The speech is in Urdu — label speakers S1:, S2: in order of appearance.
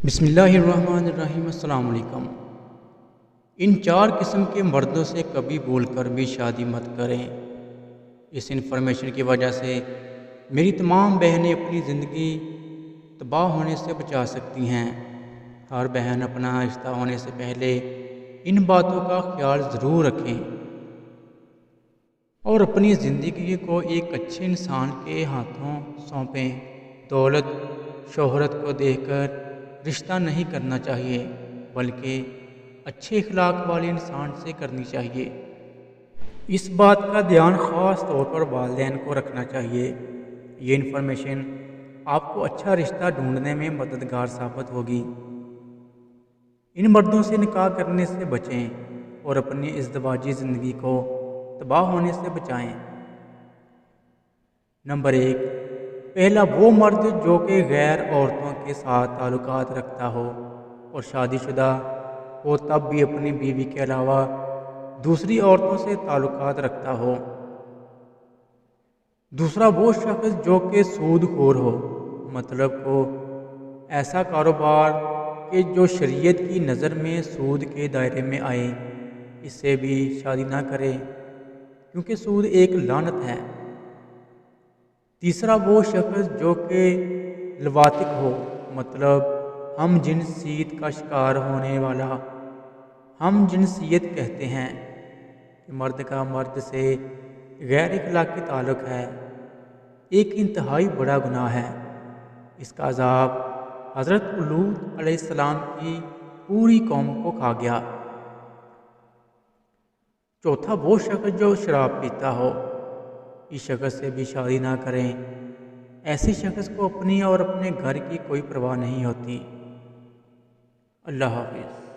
S1: بسم اللہ الرحمن الرحیم۔ السلام علیکم۔ ان 4 قسم کے مردوں سے کبھی بول کر بھی شادی مت کریں۔ اس انفارمیشن کی وجہ سے میری تمام بہنیں اپنی زندگی تباہ ہونے سے بچا سکتی ہیں۔ ہر بہن اپنا رشتہ ہونے سے پہلے ان باتوں کا خیال ضرور رکھیں اور اپنی زندگی کو ایک اچھے انسان کے ہاتھوں سونپیں۔ دولت شہرت کو دیکھ کر رشتہ نہیں کرنا چاہیے، بلکہ اچھے اخلاق والے انسان سے کرنی چاہیے۔ اس بات کا دھیان خاص طور پر والدین کو رکھنا چاہیے۔ یہ انفارمیشن آپ کو اچھا رشتہ ڈھونڈنے میں مددگار ثابت ہوگی۔ ان مردوں سے نکاح کرنے سے بچیں اور اپنی ازدواجی زندگی کو تباہ ہونے سے بچائیں۔ نمبر 1، پہلا وہ مرد جو کہ غیر عورتوں کے ساتھ تعلقات رکھتا ہو اور شادی شدہ ہو تب بھی اپنی بیوی کے علاوہ دوسری عورتوں سے تعلقات رکھتا ہو۔ دوسرا وہ شخص جو کہ سود خور ہو، مطلب کو ایسا کاروبار کہ جو شریعت کی نظر میں سود کے دائرے میں آئے، اس سے بھی شادی نہ کرے کیونکہ سود ایک لعنت ہے۔ تیسرا وہ شخص جو کہ لواطق ہو، مطلب ہم جنسیت کا شکار ہونے والا۔ ہم جنسیت کہتے ہیں کہ مرد کا مرد سے غیر اخلاقی تعلق ہے، ایک انتہائی بڑا گناہ ہے۔ اس کا عذاب حضرت لوط علیہ السلام کی پوری قوم کو کھا گیا۔ چوتھا وہ شخص جو شراب پیتا ہو، اس شخص سے بھی شادی نہ کریں۔ ایسے شخص کو اپنی اور اپنے گھر کی کوئی پرواہ نہیں ہوتی۔ اللہ حافظ۔